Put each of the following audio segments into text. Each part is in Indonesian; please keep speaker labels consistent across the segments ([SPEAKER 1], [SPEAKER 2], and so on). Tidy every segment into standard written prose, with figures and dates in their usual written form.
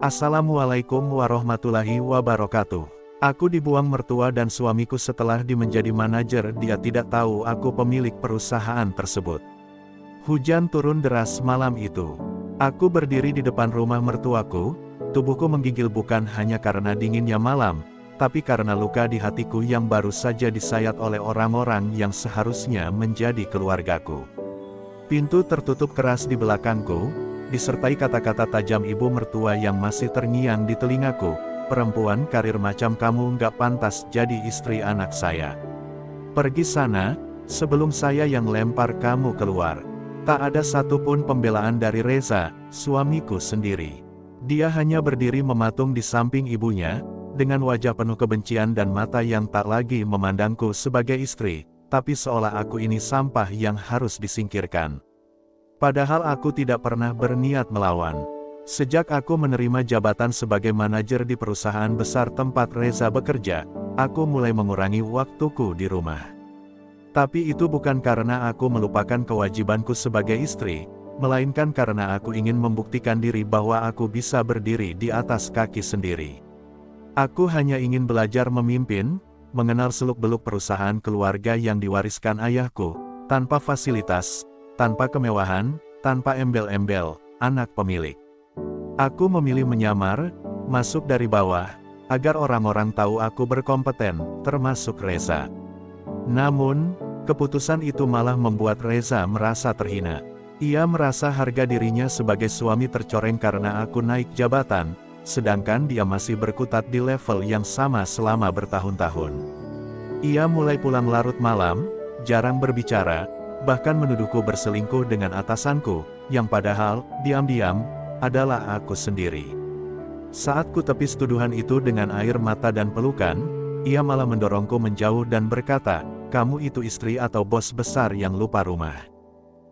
[SPEAKER 1] Assalamualaikum warahmatullahi wabarakatuh. Aku dibuang mertua dan suamiku setelah menjadi manajer. Dia tidak tahu aku pemilik perusahaan tersebut. Hujan turun deras malam itu. Aku berdiri di depan rumah mertuaku. Tubuhku menggigil bukan hanya karena dinginnya malam, tapi karena luka di hatiku yang baru saja disayat oleh orang-orang yang seharusnya menjadi keluargaku. Pintu tertutup keras di belakangku, disertai kata-kata tajam ibu mertua yang masih terngiang di telingaku. Perempuan karir macam kamu nggak pantas jadi istri anak saya. Pergi sana, sebelum saya yang lempar kamu keluar. Tak ada satupun pembelaan dari Reza, suamiku sendiri. Dia hanya berdiri mematung di samping ibunya, dengan wajah penuh kebencian dan mata yang tak lagi memandangku sebagai istri, tapi seolah aku ini sampah yang harus disingkirkan. Padahal aku tidak pernah berniat melawan. Sejak aku menerima jabatan sebagai manajer di perusahaan besar tempat Reza bekerja, aku mulai mengurangi waktuku di rumah. Tapi itu bukan karena aku melupakan kewajibanku sebagai istri, melainkan karena aku ingin membuktikan diri bahwa aku bisa berdiri di atas kaki sendiri. Aku hanya ingin belajar memimpin, mengenal seluk-beluk perusahaan keluarga yang diwariskan ayahku, tanpa fasilitas, tanpa kemewahan, tanpa embel-embel, anak pemilik. Aku memilih menyamar, masuk dari bawah, agar orang-orang tahu aku berkompeten, termasuk Reza. Namun, keputusan itu malah membuat Reza merasa terhina. Ia merasa harga dirinya sebagai suami tercoreng karena aku naik jabatan, sedangkan dia masih berkutat di level yang sama selama bertahun-tahun. Ia mulai pulang larut malam, jarang berbicara, bahkan menuduhku berselingkuh dengan atasanku, yang padahal, diam-diam, adalah aku sendiri. Saat ku tepis tuduhan itu dengan air mata dan pelukan, ia malah mendorongku menjauh dan berkata, kamu itu istri atau bos besar yang lupa rumah.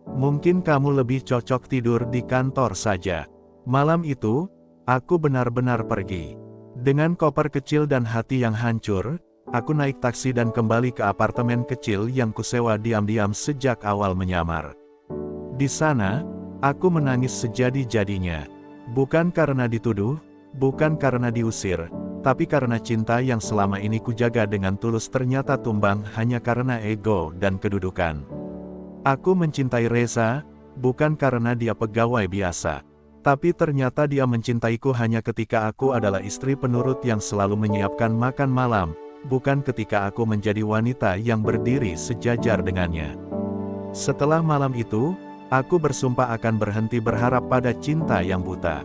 [SPEAKER 1] Mungkin kamu lebih cocok tidur di kantor saja. Malam itu, aku benar-benar pergi. Dengan koper kecil dan hati yang hancur, aku naik taksi dan kembali ke apartemen kecil yang kusewa diam-diam sejak awal menyamar. Di sana, aku menangis sejadi-jadinya. Bukan karena dituduh, bukan karena diusir, tapi karena cinta yang selama ini kujaga dengan tulus ternyata tumbang hanya karena ego dan kedudukan. Aku mencintai Reza, bukan karena dia pegawai biasa. Tapi ternyata dia mencintaiku hanya ketika aku adalah istri penurut yang selalu menyiapkan makan malam, bukan ketika aku menjadi wanita yang berdiri sejajar dengannya. Setelah malam itu, aku bersumpah akan berhenti berharap pada cinta yang buta.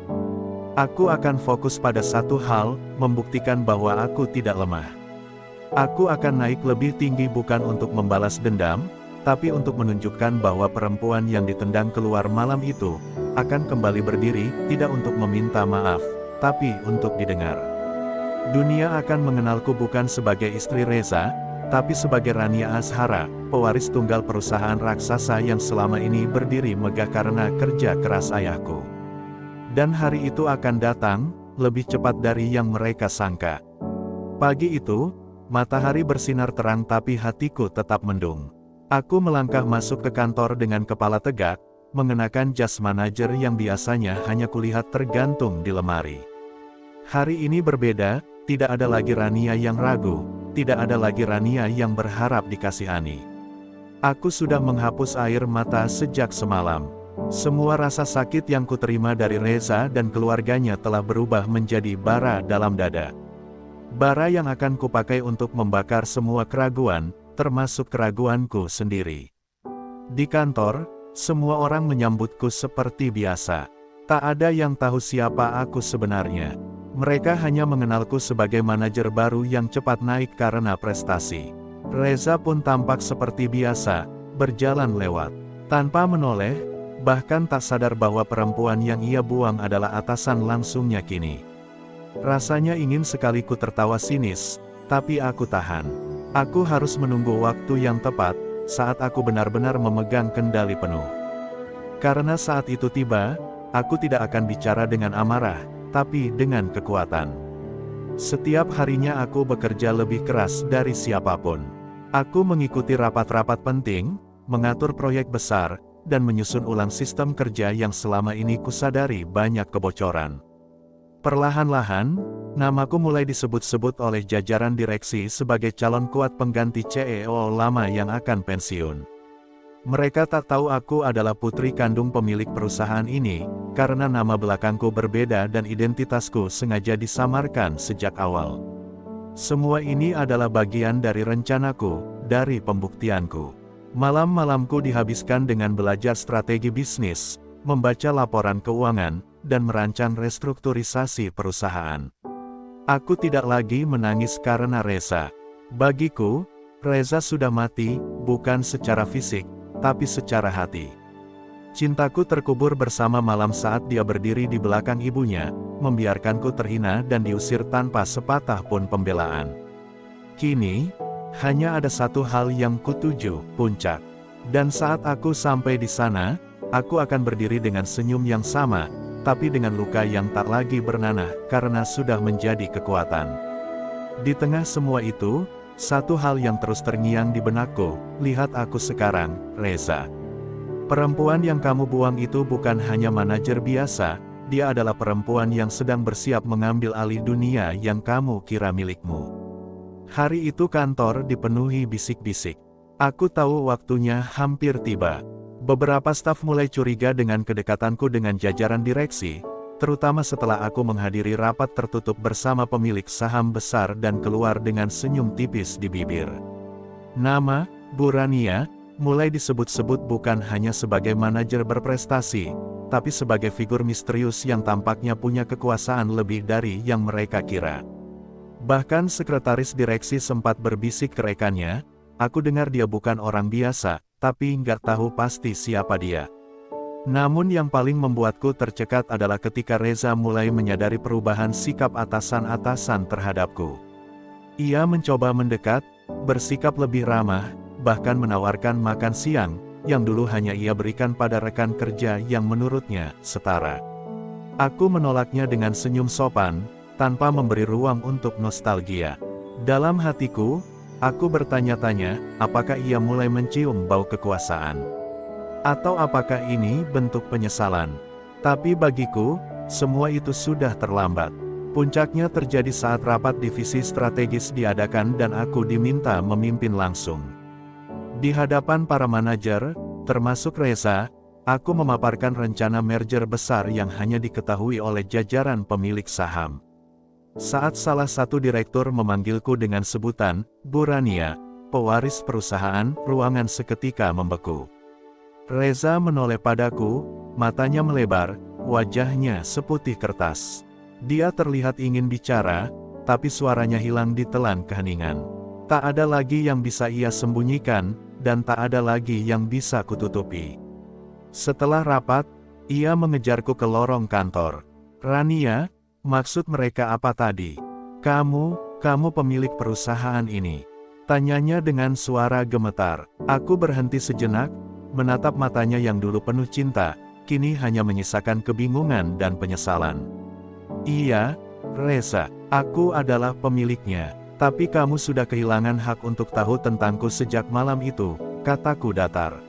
[SPEAKER 1] Aku akan fokus pada satu hal, membuktikan bahwa aku tidak lemah. Aku akan naik lebih tinggi bukan untuk membalas dendam, tapi untuk menunjukkan bahwa perempuan yang ditendang keluar malam itu, akan kembali berdiri, tidak untuk meminta maaf, tapi untuk didengar. Dunia akan mengenalku bukan sebagai istri Reza, tapi sebagai Rania Azhara, pewaris tunggal perusahaan raksasa yang selama ini berdiri megah karena kerja keras ayahku. Dan hari itu akan datang, lebih cepat dari yang mereka sangka. Pagi itu, matahari bersinar terang tapi hatiku tetap mendung. Aku melangkah masuk ke kantor dengan kepala tegak, mengenakan jas manajer yang biasanya hanya kulihat tergantung di lemari. Hari ini berbeda, tidak ada lagi Rania yang ragu, tidak ada lagi Rania yang berharap dikasihani. Aku sudah menghapus air mata sejak semalam. Semua rasa sakit yang kuterima dari Reza dan keluarganya telah berubah menjadi bara dalam dada. Bara yang akan kupakai untuk membakar semua keraguan, termasuk keraguanku sendiri. Di kantor, semua orang menyambutku seperti biasa. Tak ada yang tahu siapa aku sebenarnya. Mereka hanya mengenalku sebagai manajer baru yang cepat naik karena prestasi. Reza pun tampak seperti biasa, berjalan lewat. Tanpa menoleh, bahkan tak sadar bahwa perempuan yang ia buang adalah atasan langsungnya kini. Rasanya ingin sekali ku tertawa sinis, tapi aku tahan. Aku harus menunggu waktu yang tepat, saat aku benar-benar memegang kendali penuh. Karena saat itu tiba, aku tidak akan bicara dengan amarah, tapi dengan kekuatan. Setiap harinya aku bekerja lebih keras dari siapapun. Aku mengikuti rapat-rapat penting, mengatur proyek besar, dan menyusun ulang sistem kerja yang selama ini kusadari banyak kebocoran. Perlahan-lahan, namaku mulai disebut-sebut oleh jajaran direksi sebagai calon kuat pengganti CEO lama yang akan pensiun. Mereka tak tahu aku adalah putri kandung pemilik perusahaan ini, karena nama belakangku berbeda dan identitasku sengaja disamarkan sejak awal. Semua ini adalah bagian dari rencanaku, dari pembuktianku. Malam-malamku dihabiskan dengan belajar strategi bisnis, membaca laporan keuangan, dan merancang restrukturisasi perusahaan. Aku tidak lagi menangis karena Reza. Bagiku, Reza sudah mati, bukan secara fisik, tapi secara hati. Cintaku terkubur bersama malam saat dia berdiri di belakang ibunya, membiarkanku terhina dan diusir tanpa sepatah pun pembelaan. Kini, hanya ada satu hal yang kutuju, puncak. Dan saat aku sampai di sana, aku akan berdiri dengan senyum yang sama, tapi dengan luka yang tak lagi bernanah, karena sudah menjadi kekuatan. Di tengah semua itu, satu hal yang terus terngiang di benakku, lihat aku sekarang, Reza. Perempuan yang kamu buang itu bukan hanya manajer biasa, dia adalah perempuan yang sedang bersiap mengambil alih dunia yang kamu kira milikmu. Hari itu kantor dipenuhi bisik-bisik. Aku tahu waktunya hampir tiba. Beberapa staf mulai curiga dengan kedekatanku dengan jajaran direksi, terutama setelah aku menghadiri rapat tertutup bersama pemilik saham besar dan keluar dengan senyum tipis di bibir. Nama, Bu Rania, mulai disebut-sebut bukan hanya sebagai manajer berprestasi, tapi sebagai figur misterius yang tampaknya punya kekuasaan lebih dari yang mereka kira. Bahkan sekretaris direksi sempat berbisik ke rekannya, aku dengar dia bukan orang biasa, tapi nggak tahu pasti siapa dia. Namun yang paling membuatku tercekat adalah ketika Reza mulai menyadari perubahan sikap atasan-atasan terhadapku. Ia mencoba mendekat, bersikap lebih ramah, bahkan menawarkan makan siang, yang dulu hanya ia berikan pada rekan kerja yang menurutnya setara. Aku menolaknya dengan senyum sopan, tanpa memberi ruang untuk nostalgia. Dalam hatiku, aku bertanya-tanya, apakah ia mulai mencium bau kekuasaan? Atau apakah ini bentuk penyesalan? Tapi bagiku, semua itu sudah terlambat. Puncaknya terjadi saat rapat divisi strategis diadakan dan aku diminta memimpin langsung. Di hadapan para manajer, termasuk Reza, aku memaparkan rencana merger besar yang hanya diketahui oleh jajaran pemilik saham. Saat salah satu direktur memanggilku dengan sebutan, Bu Rania, pewaris perusahaan, ruangan seketika membeku. Reza menoleh padaku, matanya melebar, wajahnya seputih kertas. Dia terlihat ingin bicara, tapi suaranya hilang ditelan keheningan. Tak ada lagi yang bisa ia sembunyikan, dan tak ada lagi yang bisa kututupi. Setelah rapat, ia mengejarku ke lorong kantor. Rania, maksud mereka apa tadi? Kamu pemilik perusahaan ini. Tanyanya dengan suara gemetar. Aku berhenti sejenak, menatap matanya yang dulu penuh cinta, kini hanya menyisakan kebingungan dan penyesalan. Iya, Reza, aku adalah pemiliknya. Tapi kamu sudah kehilangan hak untuk tahu tentangku sejak malam itu, kataku datar.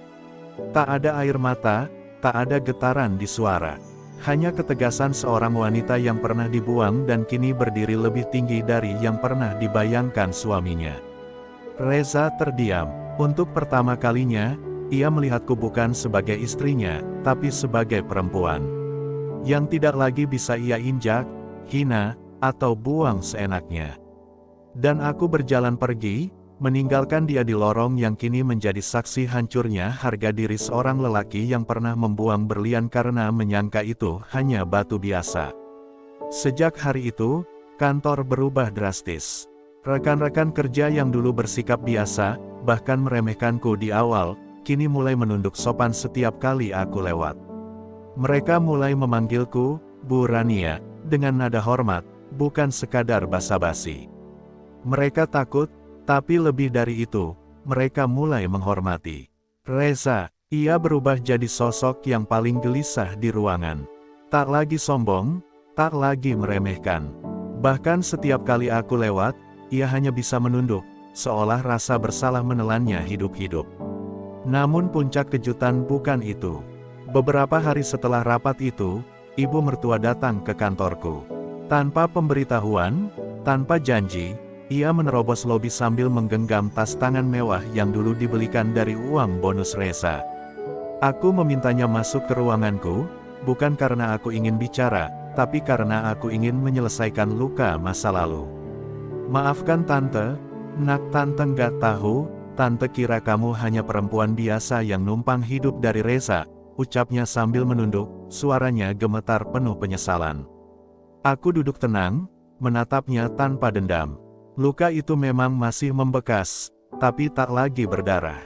[SPEAKER 1] Tak ada air mata, tak ada getaran di suara. Hanya ketegasan seorang wanita yang pernah dibuang dan kini berdiri lebih tinggi dari yang pernah dibayangkan suaminya. Reza terdiam. Untuk pertama kalinya, ia melihatku bukan sebagai istrinya, tapi sebagai perempuan yang tidak lagi bisa ia injak, hina, atau buang seenaknya. Dan aku berjalan pergi, meninggalkan dia di lorong yang kini menjadi saksi hancurnya harga diri seorang lelaki yang pernah membuang berlian karena menyangka itu hanya batu biasa. Sejak hari itu, kantor berubah drastis. Rekan-rekan kerja yang dulu bersikap biasa, bahkan meremehkanku di awal, kini mulai menunduk sopan setiap kali aku lewat. Mereka mulai memanggilku, Bu Rania, dengan nada hormat, bukan sekadar basa-basi. Mereka takut, tapi lebih dari itu, mereka mulai menghormati. Reza, ia berubah jadi sosok yang paling gelisah di ruangan. Tak lagi sombong, tak lagi meremehkan. Bahkan setiap kali aku lewat, ia hanya bisa menunduk, seolah rasa bersalah menelannya hidup-hidup. Namun puncak kejutan bukan itu. Beberapa hari setelah rapat itu, ibu mertua datang ke kantorku. Tanpa pemberitahuan, tanpa janji, ia menerobos lobi sambil menggenggam tas tangan mewah yang dulu dibelikan dari uang bonus Reza. Aku memintanya masuk ke ruanganku, bukan karena aku ingin bicara, tapi karena aku ingin menyelesaikan luka masa lalu. Maafkan tante, nak tante nggak tahu, tante kira kamu hanya perempuan biasa yang numpang hidup dari Reza, ucapnya sambil menunduk, suaranya gemetar penuh penyesalan. Aku duduk tenang, menatapnya tanpa dendam. Luka itu memang masih membekas, tapi tak lagi berdarah.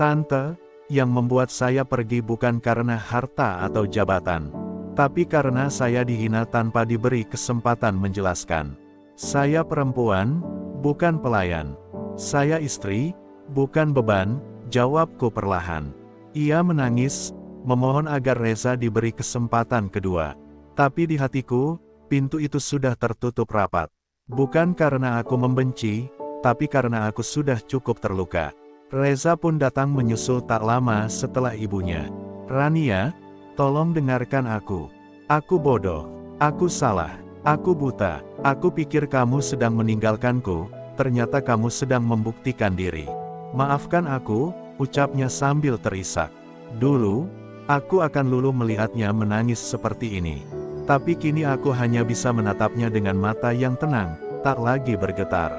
[SPEAKER 1] Tante, yang membuat saya pergi bukan karena harta atau jabatan, tapi karena saya dihina tanpa diberi kesempatan menjelaskan. Saya perempuan, bukan pelayan. Saya istri, bukan beban, jawabku perlahan. Ia menangis, memohon agar Reza diberi kesempatan kedua. Tapi di hatiku, pintu itu sudah tertutup rapat. Bukan karena aku membenci, tapi karena aku sudah cukup terluka. Reza pun datang menyusul tak lama setelah ibunya. Rania, tolong dengarkan aku. Aku bodoh. Aku salah. Aku buta. Aku pikir kamu sedang meninggalkanku, ternyata kamu sedang membuktikan diri. Maafkan aku, ucapnya sambil terisak. Dulu, aku akan luluh melihatnya menangis seperti ini. Tapi kini aku hanya bisa menatapnya dengan mata yang tenang, tak lagi bergetar.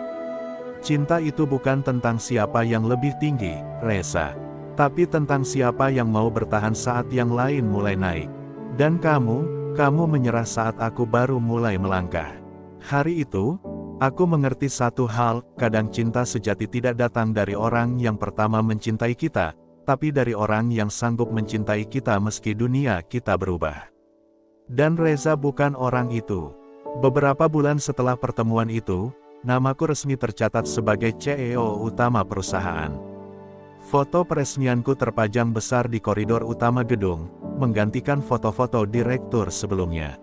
[SPEAKER 1] Cinta itu bukan tentang siapa yang lebih tinggi, Reza. Tapi tentang siapa yang mau bertahan saat yang lain mulai naik. Dan kamu menyerah saat aku baru mulai melangkah. Hari itu, aku mengerti satu hal, kadang cinta sejati tidak datang dari orang yang pertama mencintai kita, tapi dari orang yang sanggup mencintai kita meski dunia kita berubah. Dan Reza bukan orang itu. Beberapa bulan setelah pertemuan itu, namaku resmi tercatat sebagai CEO utama perusahaan. Foto peresmianku terpajang besar di koridor utama gedung, menggantikan foto-foto direktur sebelumnya.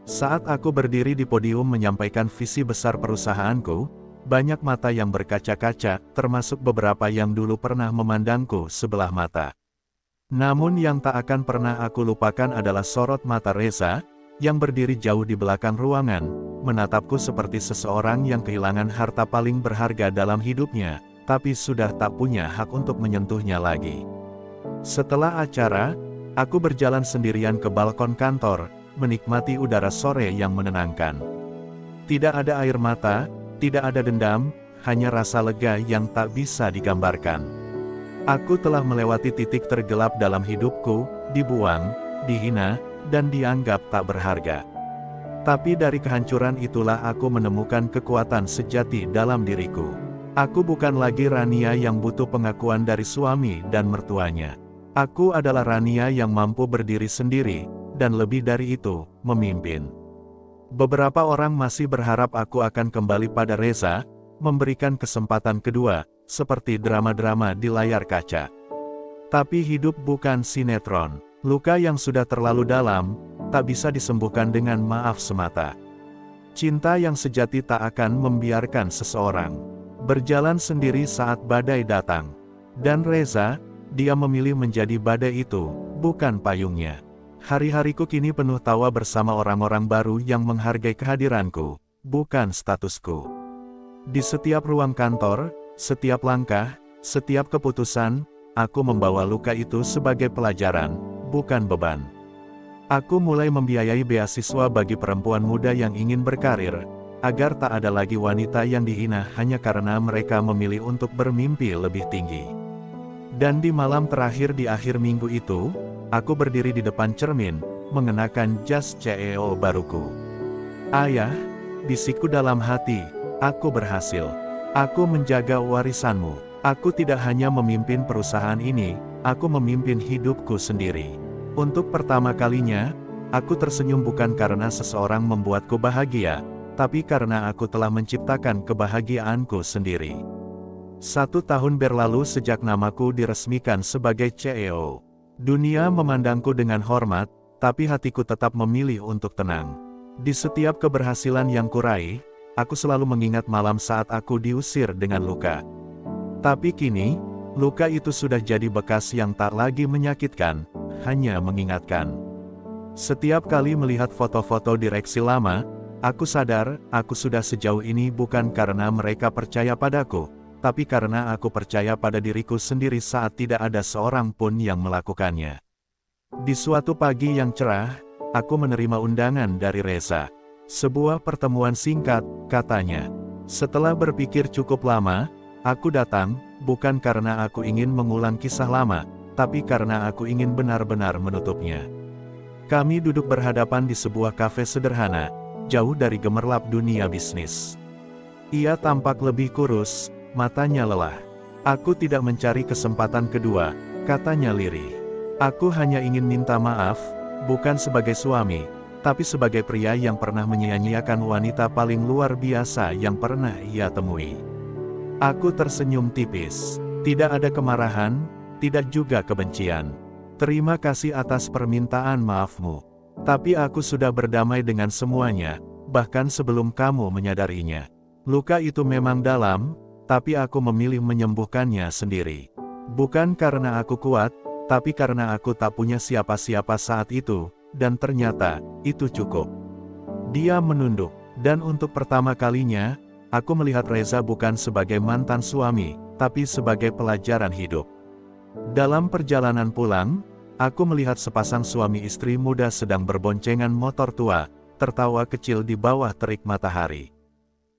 [SPEAKER 1] Saat aku berdiri di podium menyampaikan visi besar perusahaanku, banyak mata yang berkaca-kaca, termasuk beberapa yang dulu pernah memandangku sebelah mata. Namun yang tak akan pernah aku lupakan adalah sorot mata Reza, yang berdiri jauh di belakang ruangan, menatapku seperti seseorang yang kehilangan harta paling berharga dalam hidupnya, tapi sudah tak punya hak untuk menyentuhnya lagi. Setelah acara, aku berjalan sendirian ke balkon kantor, menikmati udara sore yang menenangkan. Tidak ada air mata, tidak ada dendam, hanya rasa lega yang tak bisa digambarkan. Aku telah melewati titik tergelap dalam hidupku, dibuang, dihina, dan dianggap tak berharga. Tapi dari kehancuran itulah aku menemukan kekuatan sejati dalam diriku. Aku bukan lagi Rania yang butuh pengakuan dari suami dan mertuanya. Aku adalah Rania yang mampu berdiri sendiri, dan lebih dari itu, memimpin. Beberapa orang masih berharap aku akan kembali pada Reza, memberikan kesempatan kedua, seperti drama-drama di layar kaca. Tapi hidup bukan sinetron. Luka yang sudah terlalu dalam, tak bisa disembuhkan dengan maaf semata. Cinta yang sejati tak akan membiarkan seseorang berjalan sendiri saat badai datang. Dan Reza, dia memilih menjadi badai itu, bukan payungnya. Hari-hariku kini penuh tawa bersama orang-orang baru yang menghargai kehadiranku, bukan statusku. Di setiap ruang kantor, setiap langkah, setiap keputusan, aku membawa luka itu sebagai pelajaran, bukan beban. Aku mulai membiayai beasiswa bagi perempuan muda yang ingin berkarir, agar tak ada lagi wanita yang dihina hanya karena mereka memilih untuk bermimpi lebih tinggi. Dan di malam terakhir di akhir minggu itu, aku berdiri di depan cermin, mengenakan jas CEO baruku. Ayah, bisikku dalam hati, aku berhasil. Aku menjaga warisanmu. Aku tidak hanya memimpin perusahaan ini, aku memimpin hidupku sendiri. Untuk pertama kalinya, aku tersenyum bukan karena seseorang membuatku bahagia, tapi karena aku telah menciptakan kebahagiaanku sendiri. 1 tahun berlalu sejak namaku diresmikan sebagai CEO. Dunia memandangku dengan hormat, tapi hatiku tetap memilih untuk tenang. Di setiap keberhasilan yang kuraih, aku selalu mengingat malam saat aku diusir dengan luka. Tapi kini, luka itu sudah jadi bekas yang tak lagi menyakitkan, hanya mengingatkan. Setiap kali melihat foto-foto direksi lama, Aku sadar, aku sudah sejauh ini bukan karena mereka percaya padaku, tapi karena aku percaya pada diriku sendiri saat tidak ada seorang pun yang melakukannya. Di suatu pagi yang cerah, aku menerima undangan dari Reza. Sebuah pertemuan singkat, katanya. Setelah berpikir cukup lama, aku datang, bukan karena aku ingin mengulang kisah lama, tapi karena aku ingin benar-benar menutupnya. Kami duduk berhadapan di sebuah kafe sederhana, jauh dari gemerlap dunia bisnis. Ia tampak lebih kurus, matanya lelah. Aku tidak mencari kesempatan kedua, katanya lirih. Aku hanya ingin minta maaf, bukan sebagai suami, tapi sebagai pria yang pernah menyia-nyiakan wanita paling luar biasa yang pernah ia temui. Aku tersenyum tipis. Tidak ada kemarahan, tidak juga kebencian. Terima kasih atas permintaan maafmu. Tapi aku sudah berdamai dengan semuanya, bahkan sebelum kamu menyadarinya. Luka itu memang dalam, tapi aku memilih menyembuhkannya sendiri. Bukan karena aku kuat, tapi karena aku tak punya siapa-siapa saat itu, dan ternyata, itu cukup. Dia menunduk, dan untuk pertama kalinya, aku melihat Reza bukan sebagai mantan suami, tapi sebagai pelajaran hidup. Dalam perjalanan pulang, aku melihat sepasang suami istri muda sedang berboncengan motor tua, tertawa kecil di bawah terik matahari.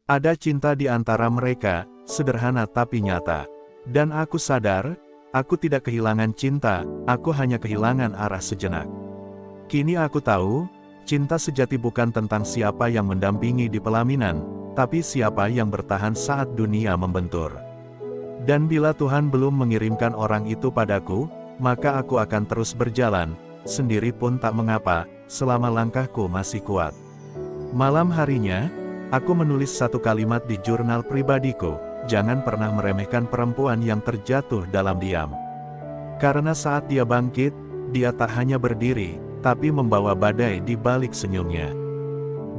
[SPEAKER 1] Ada cinta di antara mereka, sederhana tapi nyata. Dan aku sadar, aku tidak kehilangan cinta, aku hanya kehilangan arah sejenak. Kini aku tahu, cinta sejati bukan tentang siapa yang mendampingi di pelaminan, tapi siapa yang bertahan saat dunia membentur. Dan bila Tuhan belum mengirimkan orang itu padaku, maka aku akan terus berjalan, sendiri pun tak mengapa, selama langkahku masih kuat. Malam harinya, aku menulis satu kalimat di jurnal pribadiku, jangan pernah meremehkan perempuan yang terjatuh dalam diam. Karena saat dia bangkit, dia tak hanya berdiri, tapi membawa badai di balik senyumnya.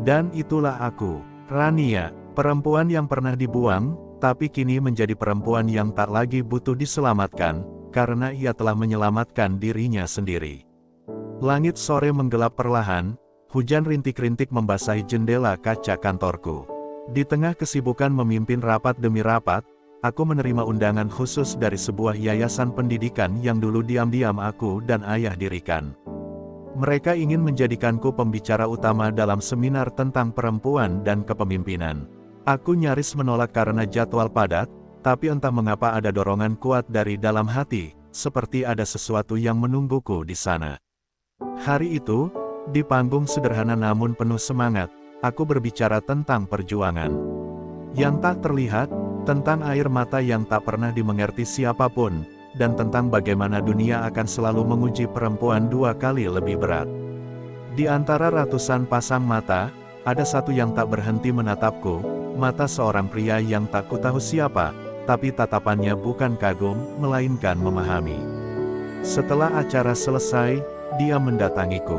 [SPEAKER 1] Dan itulah aku, Rania, perempuan yang pernah dibuang, tapi kini menjadi perempuan yang tak lagi butuh diselamatkan, karena ia telah menyelamatkan dirinya sendiri. Langit sore menggelap perlahan, hujan rintik-rintik membasahi jendela kaca kantorku. Di tengah kesibukan memimpin rapat demi rapat, aku menerima undangan khusus dari sebuah yayasan pendidikan yang dulu diam-diam aku dan ayah dirikan. Mereka ingin menjadikanku pembicara utama dalam seminar tentang perempuan dan kepemimpinan. Aku nyaris menolak karena jadwal padat, tapi entah mengapa ada dorongan kuat dari dalam hati, seperti ada sesuatu yang menungguku di sana. Hari itu, di panggung sederhana namun penuh semangat, aku berbicara tentang perjuangan yang tak terlihat, tentang air mata yang tak pernah dimengerti siapapun, dan tentang bagaimana dunia akan selalu menguji perempuan 2 kali lebih berat. Di antara ratusan pasang mata, ada satu yang tak berhenti menatapku, mata seorang pria yang tak kutahu siapa, tapi tatapannya bukan kagum, melainkan memahami. Setelah acara selesai, dia mendatangiku.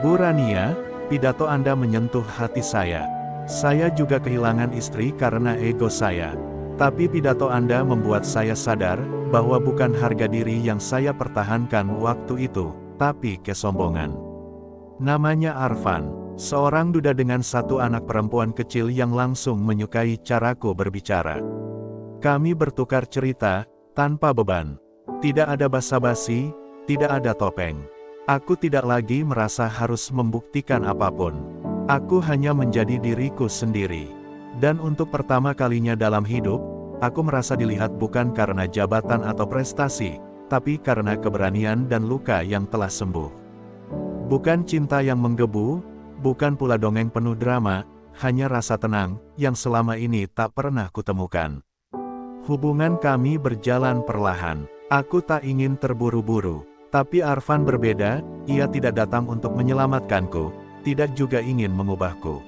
[SPEAKER 1] Bu Rania, pidato Anda menyentuh hati saya. Saya juga kehilangan istri karena ego saya. Tapi pidato Anda membuat saya sadar, bahwa bukan harga diri yang saya pertahankan waktu itu, tapi kesombongan. Namanya Arfan. Seorang duda dengan satu anak perempuan kecil yang langsung menyukai caraku berbicara. Kami bertukar cerita, tanpa beban. Tidak ada basa-basi, tidak ada topeng. Aku tidak lagi merasa harus membuktikan apapun. Aku hanya menjadi diriku sendiri. Dan untuk pertama kalinya dalam hidup, aku merasa dilihat bukan karena jabatan atau prestasi, tapi karena keberanian dan luka yang telah sembuh. Bukan cinta yang menggebu, bukan pula dongeng penuh drama, hanya rasa tenang, yang selama ini tak pernah kutemukan. Hubungan kami berjalan perlahan. Aku tak ingin terburu-buru. Tapi Arfan berbeda, ia tidak datang untuk menyelamatkanku, tidak juga ingin mengubahku.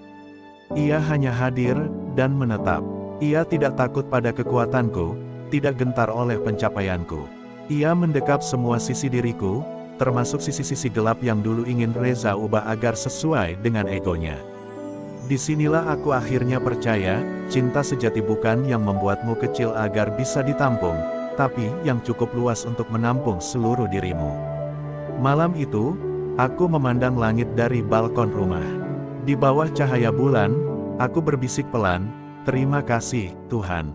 [SPEAKER 1] Ia hanya hadir, dan menetap. Ia tidak takut pada kekuatanku, tidak gentar oleh pencapaianku. Ia mendekap semua sisi diriku, termasuk sisi-sisi gelap yang dulu ingin Reza ubah agar sesuai dengan egonya. Disinilah aku akhirnya percaya, cinta sejati bukan yang membuatmu kecil agar bisa ditampung, tapi yang cukup luas untuk menampung seluruh dirimu. Malam itu, aku memandang langit dari balkon rumah. Di bawah cahaya bulan, aku berbisik pelan, "Terima kasih, Tuhan.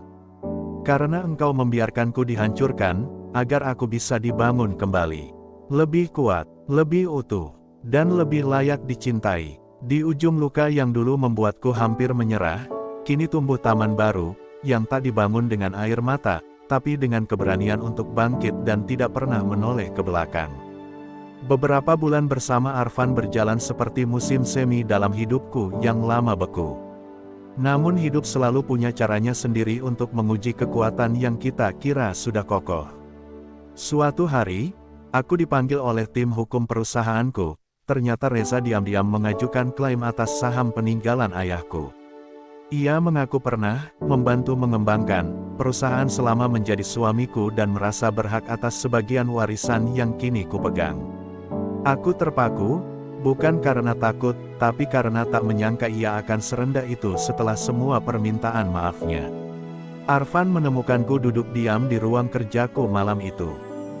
[SPEAKER 1] Karena Engkau membiarkanku dihancurkan, agar aku bisa dibangun kembali. Lebih kuat, lebih utuh, dan lebih layak dicintai." Di ujung luka yang dulu membuatku hampir menyerah, kini tumbuh taman baru, yang tak dibangun dengan air mata, tapi dengan keberanian untuk bangkit dan tidak pernah menoleh ke belakang. Beberapa bulan bersama Arfan berjalan seperti musim semi dalam hidupku yang lama beku. Namun hidup selalu punya caranya sendiri untuk menguji kekuatan yang kita kira sudah kokoh. Suatu hari, aku dipanggil oleh tim hukum perusahaanku. Ternyata Reza diam-diam mengajukan klaim atas saham peninggalan ayahku. Ia mengaku pernah membantu mengembangkan perusahaan selama menjadi suamiku dan merasa berhak atas sebagian warisan yang kini kupegang. Aku terpaku, bukan karena takut, tapi karena tak menyangka ia akan serendah itu setelah semua permintaan maafnya. Arfan menemukanku duduk diam di ruang kerjaku malam itu.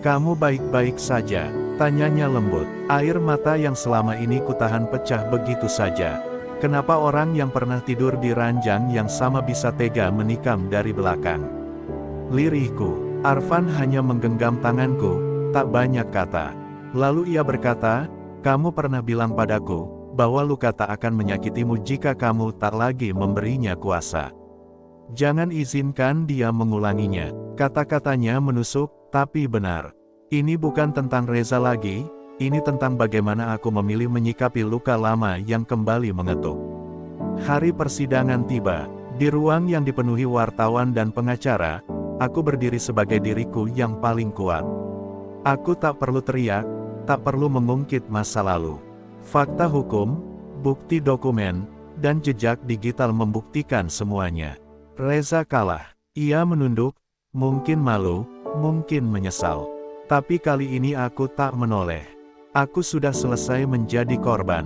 [SPEAKER 1] "Kamu baik-baik saja?" tanyanya lembut. Air mata yang selama ini kutahan pecah begitu saja. Kenapa orang yang pernah tidur di ranjang yang sama bisa tega menikam dari belakang? Lirihku. Arfan hanya menggenggam tanganku, tak banyak kata. Lalu ia berkata, "Kamu pernah bilang padaku, bahwa luka tak akan menyakitimu jika kamu tak lagi memberinya kuasa. Jangan izinkan dia mengulanginya." Kata-katanya menusuk, tapi benar. Ini bukan tentang Reza lagi, ini tentang bagaimana aku memilih menyikapi luka lama yang kembali mengetuk. Hari persidangan tiba. Di ruang yang dipenuhi wartawan dan pengacara, aku berdiri sebagai diriku yang paling kuat. Aku tak perlu teriak, tak perlu mengungkit masa lalu. Fakta hukum, bukti dokumen, dan jejak digital membuktikan semuanya. Reza kalah. Ia menunduk, mungkin malu, mungkin menyesal. Tapi kali ini aku tak menoleh. Aku sudah selesai menjadi korban.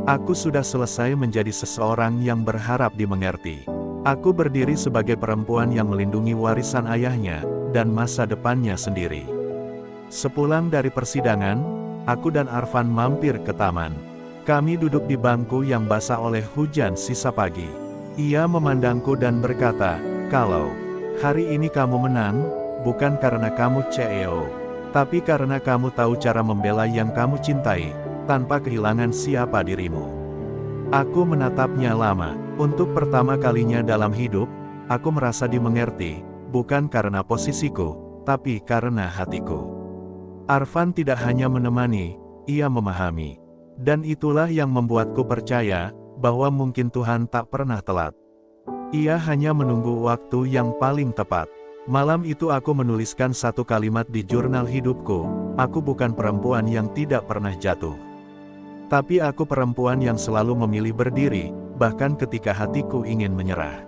[SPEAKER 1] Aku sudah selesai menjadi seseorang yang berharap dimengerti. Aku berdiri sebagai perempuan yang melindungi warisan ayahnya, dan masa depannya sendiri. Sepulang dari persidangan, aku dan Arfan mampir ke taman. Kami duduk di bangku yang basah oleh hujan sisa pagi. Ia memandangku dan berkata, "Kalau hari ini kamu menang, bukan karena kamu CEO. Tapi karena kamu tahu cara membela yang kamu cintai, tanpa kehilangan siapa dirimu." Aku menatapnya lama. Untuk pertama kalinya dalam hidup, aku merasa dimengerti, bukan karena posisiku, tapi karena hatiku. Arfan tidak hanya menemani, ia memahami. Dan itulah yang membuatku percaya, bahwa mungkin Tuhan tak pernah telat. Ia hanya menunggu waktu yang paling tepat. Malam itu aku menuliskan satu kalimat di jurnal hidupku, "Aku bukan perempuan yang tidak pernah jatuh. Tapi aku perempuan yang selalu memilih berdiri, bahkan ketika hatiku ingin menyerah."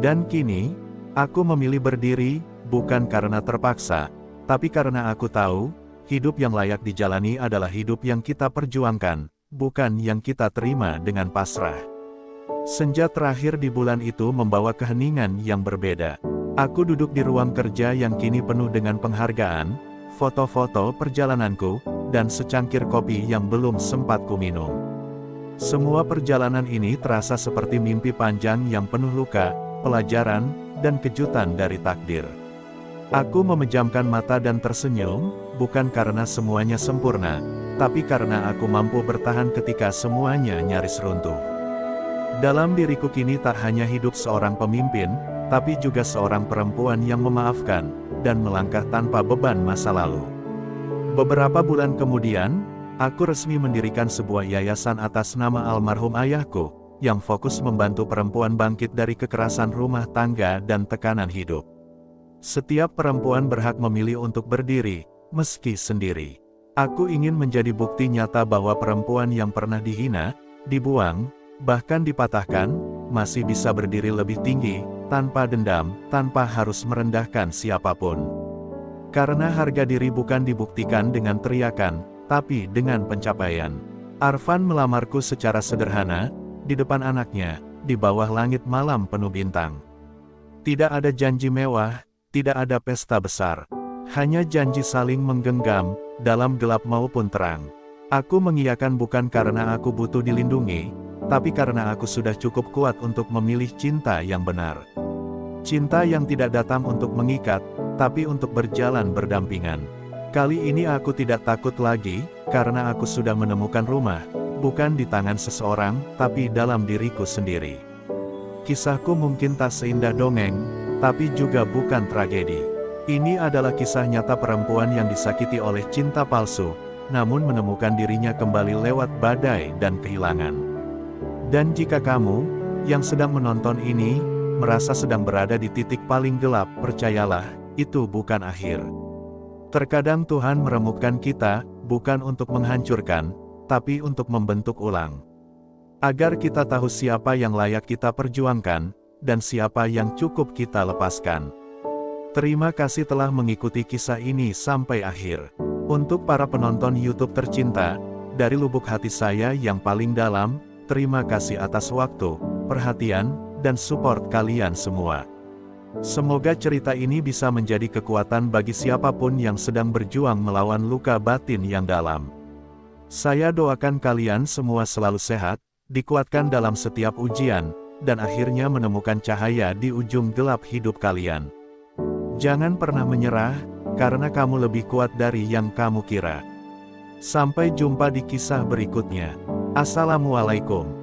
[SPEAKER 1] Dan kini, aku memilih berdiri, bukan karena terpaksa, tapi karena aku tahu, hidup yang layak dijalani adalah hidup yang kita perjuangkan, bukan yang kita terima dengan pasrah. Senja terakhir di bulan itu membawa keheningan yang berbeda. Aku duduk di ruang kerja yang kini penuh dengan penghargaan, foto-foto perjalananku, dan secangkir kopi yang belum sempat kuminum. Semua perjalanan ini terasa seperti mimpi panjang yang penuh luka, pelajaran, dan kejutan dari takdir. Aku memejamkan mata dan tersenyum, bukan karena semuanya sempurna, tapi karena aku mampu bertahan ketika semuanya nyaris runtuh. Dalam diriku kini tak hanya hidup seorang pemimpin, tapi juga seorang perempuan yang memaafkan, dan melangkah tanpa beban masa lalu. Beberapa bulan kemudian, aku resmi mendirikan sebuah yayasan atas nama almarhum ayahku, yang fokus membantu perempuan bangkit dari kekerasan rumah tangga dan tekanan hidup. Setiap perempuan berhak memilih untuk berdiri, meski sendiri. Aku ingin menjadi bukti nyata bahwa perempuan yang pernah dihina, dibuang, bahkan dipatahkan, masih bisa berdiri lebih tinggi, tanpa dendam, tanpa harus merendahkan siapapun. Karena harga diri bukan dibuktikan dengan teriakan, tapi dengan pencapaian. Arfan melamarku secara sederhana, di depan anaknya, di bawah langit malam penuh bintang. Tidak ada janji mewah, tidak ada pesta besar. Hanya janji saling menggenggam, dalam gelap maupun terang. Aku mengiyakan bukan karena aku butuh dilindungi, tapi karena aku sudah cukup kuat untuk memilih cinta yang benar. Cinta yang tidak datang untuk mengikat, tapi untuk berjalan berdampingan. Kali ini aku tidak takut lagi, karena aku sudah menemukan rumah, bukan di tangan seseorang, tapi dalam diriku sendiri. Kisahku mungkin tak seindah dongeng, tapi juga bukan tragedi. Ini adalah kisah nyata perempuan yang disakiti oleh cinta palsu, namun menemukan dirinya kembali lewat badai dan kehilangan. Dan jika kamu, yang sedang menonton ini, merasa sedang berada di titik paling gelap, percayalah, itu bukan akhir. Terkadang Tuhan meremukkan kita, bukan untuk menghancurkan, tapi untuk membentuk ulang. Agar kita tahu siapa yang layak kita perjuangkan, dan siapa yang cukup kita lepaskan. Terima kasih telah mengikuti kisah ini sampai akhir. Untuk para penonton YouTube tercinta, dari lubuk hati saya yang paling dalam, terima kasih atas waktu, perhatian, dan support kalian semua. Semoga cerita ini bisa menjadi kekuatan bagi siapapun yang sedang berjuang melawan luka batin yang dalam. Saya doakan kalian semua selalu sehat, dikuatkan dalam setiap ujian, dan akhirnya menemukan cahaya di ujung gelap hidup kalian. Jangan pernah menyerah, karena kamu lebih kuat dari yang kamu kira. Sampai jumpa di kisah berikutnya. Assalamualaikum.